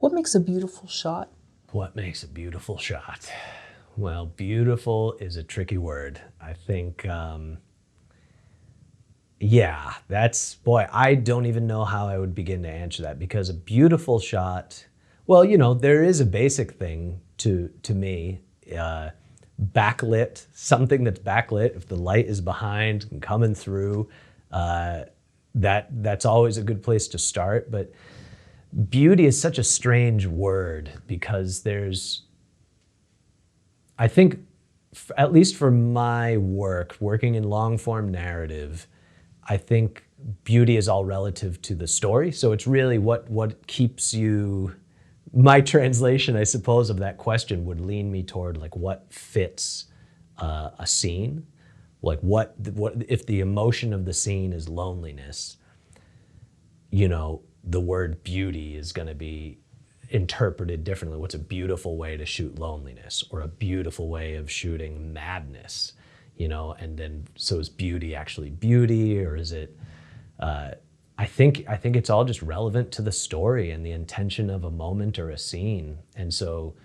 What makes a beautiful shot? What makes a beautiful shot? Well, beautiful is a tricky word. I think, yeah, boy, I don't even know how I would begin to answer that, because a beautiful shot, well, there is a basic thing to me, backlit, something that's backlit, if the light is behind and coming through, that's always a good place to start. But beauty is such a strange word, because I think, at least for my work, working in long form narrative, I think beauty is all relative to the story. So it's really what keeps you, my translation, I suppose, of that question would lean me toward like what fits a scene. Like what if the emotion of the scene is loneliness, the word beauty is going to be interpreted differently. What's a beautiful way to shoot loneliness, or a beautiful way of shooting madness? And then, so is beauty actually beauty, or is it, I think it's all just relevant to the story and the intention of a moment or a scene. And so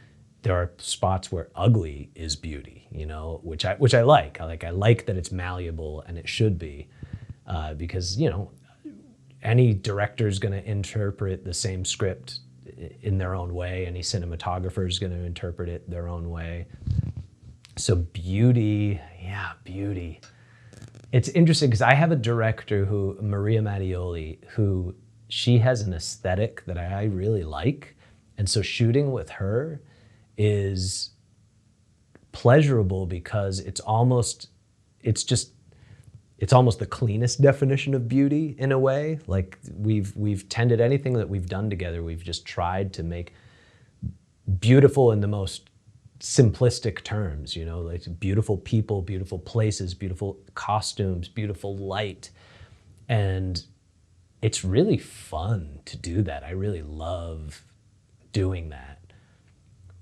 there are spots where ugly is beauty, which I like. I like that it's malleable, and it should be, because, any director's going to interpret the same script in their own way. Any cinematographer is going to interpret it their own way. So beauty, yeah, beauty. It's interesting because I have a director Maria Mattioli, who she has an aesthetic that I really like. And so shooting with her is pleasurable because it's almost the cleanest definition of beauty in a way. Like we've tended, anything that we've done together, we've just tried to make beautiful in the most simplistic terms, like beautiful people, beautiful places, beautiful costumes, beautiful light. And it's really fun to do that. I really love doing that.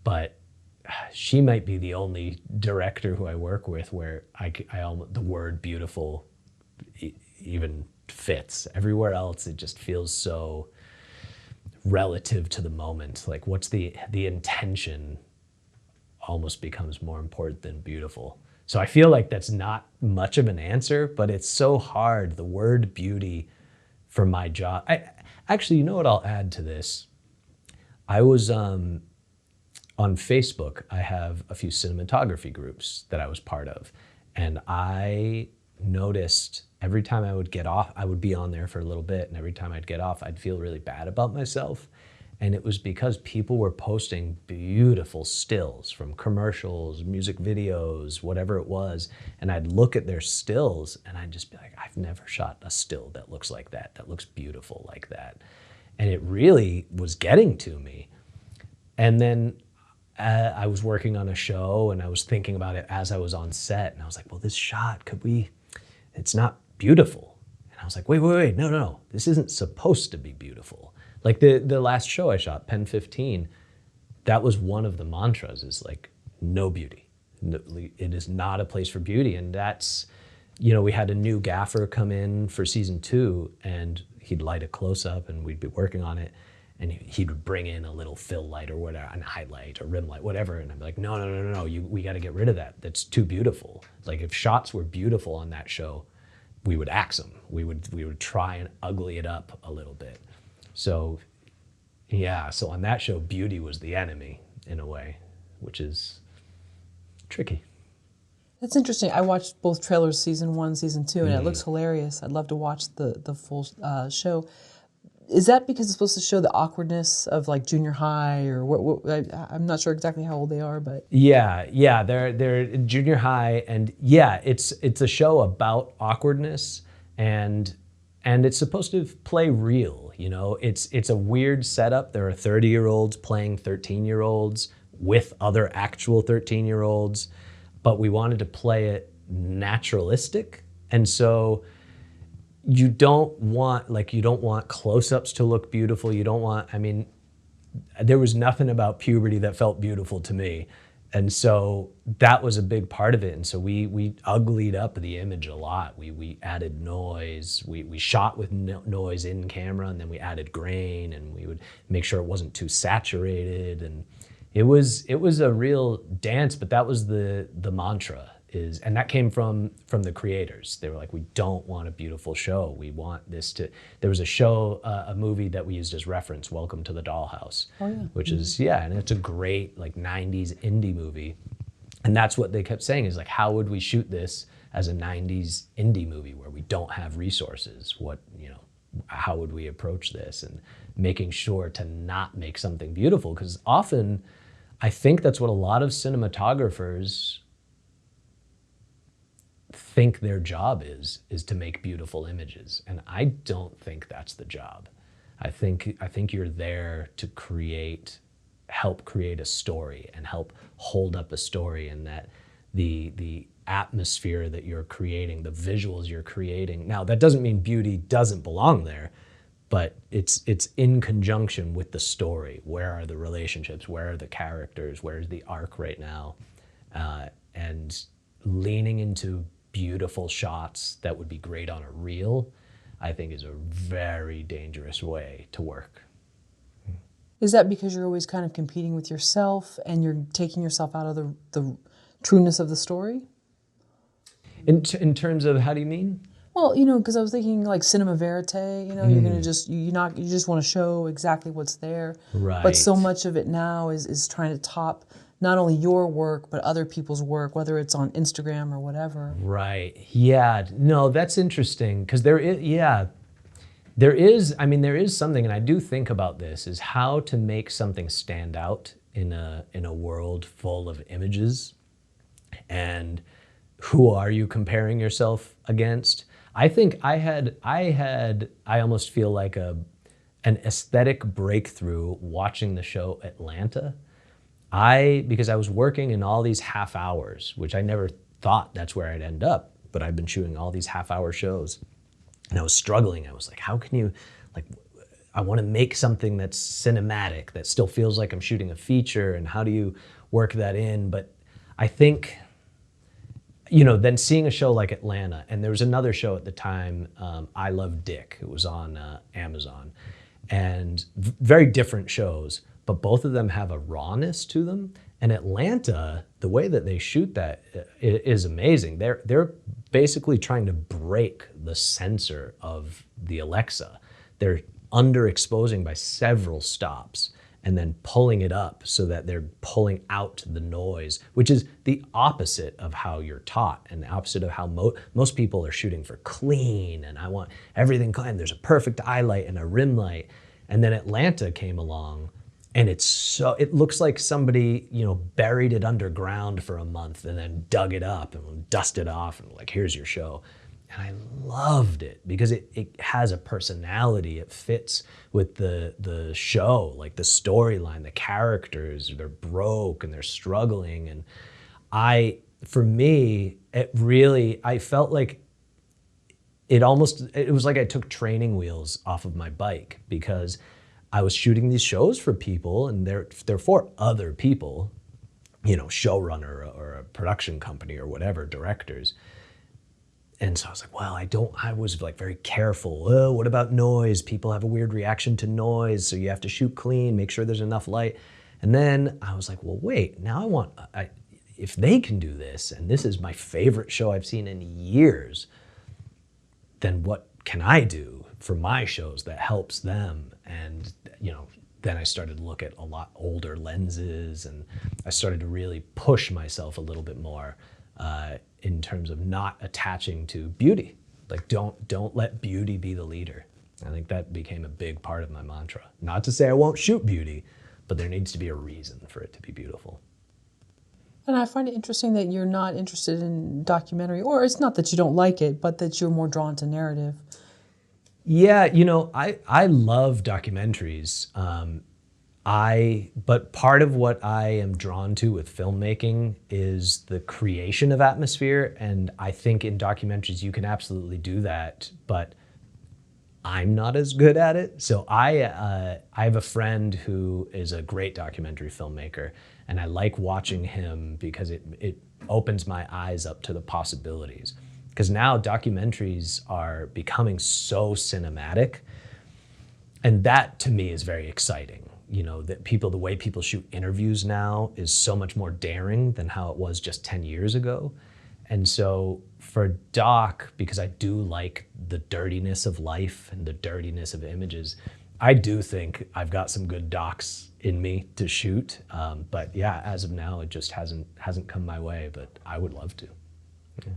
But she might be the only director who I work with where the word beautiful even fits. Everywhere else, it just feels so relative to the moment. Like what's the intention almost becomes more important than beautiful. So I feel like that's not much of an answer, but it's so hard. The word beauty for my job. Actually, you know what I'll add to this? I was on Facebook. I have a few cinematography groups that I was part of. And I noticed every time I would get off, I would be on there for a little bit, and every time I'd get off, I'd feel really bad about myself. And it was because people were posting beautiful stills from commercials, music videos, whatever it was. And I'd look at their stills and I'd just be like, I've never shot a still that looks like that looks beautiful like that. And it really was getting to me. And then I was working on a show and I was thinking about it as I was on set. And I was like, well, this shot, it's not beautiful. And I was like, wait, no. This isn't supposed to be beautiful. Like the last show I shot, Pen 15, that was one of the mantras, is like, no beauty. It is not a place for beauty. And that's, we had a new gaffer come in for season 2, and he'd light a close-up and we'd be working on it. And he'd bring in a little fill light or whatever, and highlight or rim light, whatever. And I'm like, no, we got to get rid of that. That's too beautiful. Like if shots were beautiful on that show, we would axe them. We would try and ugly it up a little bit. So yeah, so on that show, beauty was the enemy in a way, which is tricky. That's interesting. I watched both trailers, season 1, season 2, and it looks hilarious. I'd love to watch the full show. Is that because it's supposed to show the awkwardness of like junior high, or what I'm not sure exactly how old they are, but yeah, they're junior high, and yeah, it's a show about awkwardness, and it's supposed to play real. It's a weird setup. There are 30-year-olds playing 13-year-olds with other actual 13-year-olds, but we wanted to play it naturalistic, and so you don't want close-ups to look beautiful. There was nothing about puberty that felt beautiful to me. And so that was a big part of it. And so we uglied up the image a lot. We added noise. We shot with noise in camera, and then we added grain, and we would make sure it wasn't too saturated. And it was a real dance, but that was the mantra. And that came from the creators. They were like, we don't want a beautiful show. We want this to, there was a show, a movie that we used as reference, Welcome to the Dollhouse, which is, and it's a great like 90s indie movie. And that's what they kept saying is like, how would we shoot this as a 90s indie movie where we don't have resources? How would we approach this? And making sure to not make something beautiful. Because often I think that's what a lot of cinematographers think their job is to make beautiful images, and I don't think that's the job. I think you're there to help create a story and help hold up a story, and that the atmosphere that you're creating, the visuals you're creating. Now that doesn't mean beauty doesn't belong there, but it's in conjunction with the story. Where are the relationships? Where are the characters? Where's the arc right now? And leaning into beautiful shots that would be great on a reel, I think is a very dangerous way to work. Is that because you're always kind of competing with yourself and you're taking yourself out of the trueness of the story? In terms of, how do you mean? Well, because I was thinking like cinema verite, you're gonna you just want to show exactly what's there. Right. But so much of it now is trying to top not only your work, but other people's work, whether it's on Instagram or whatever. Right. Yeah. No, that's interesting, because there is something, and I do think about this, is how to make something stand out in a world full of images, and who are you comparing yourself against? I think I almost feel like an aesthetic breakthrough watching the show Atlanta. Because I was working in all these half hours, which I never thought that's where I'd end up, but I've been shooting all these half-hour shows, and I was struggling. I was like, how can you, I want to make something that's cinematic, that still feels like I'm shooting a feature, and how do you work that in? But I think, then seeing a show like Atlanta, and there was another show at the time, I Love Dick. It was on Amazon, and very different shows, but both of them have a rawness to them. And Atlanta, the way that they shoot that is amazing. They're basically trying to break the censor of the Alexa. They're underexposing by several stops and then pulling it up so that they're pulling out the noise, which is the opposite of how you're taught and the opposite of how most people are shooting for clean, and I want everything clean. There's a perfect eye light and a rim light. And then Atlanta came along, and it looks like somebody, buried it underground for a month and then dug it up and dusted off and like, here's your show. And I loved it because it has a personality. It fits with the show, like the storyline, the characters, they're broke and they're struggling. And for me, I felt like it was like I took training wheels off of my bike, because I was shooting these shows for people, and they're for other people, showrunner or a production company or whatever, directors. And so I was like, well, I was like very careful. Oh, what about noise? People have a weird reaction to noise, so you have to shoot clean, make sure there's enough light. And then I was like, well, wait, now if they can do this, and this is my favorite show I've seen in years, then what can I do for my shows that helps them? And, then I started to look at a lot older lenses, and I started to really push myself a little bit more in terms of not attaching to beauty. Like, don't let beauty be the leader. I think that became a big part of my mantra. Not to say I won't shoot beauty, but there needs to be a reason for it to be beautiful. And I find it interesting that you're not interested in documentary, or it's not that you don't like it, but that you're more drawn to narrative. Yeah, I love documentaries. But part of what I am drawn to with filmmaking is the creation of atmosphere. And I think in documentaries you can absolutely do that. But I'm not as good at it. So I have a friend who is a great documentary filmmaker, and I like watching him because it opens my eyes up to the possibilities. Because now documentaries are becoming so cinematic, and that to me is very exciting. You know, that the way people shoot interviews now is so much more daring than how it was just 10 years ago. And so for doc, because I do like the dirtiness of life and the dirtiness of images, I do think I've got some good docs in me to shoot. But yeah, as of now, it just hasn't come my way, but I would love to. Yeah.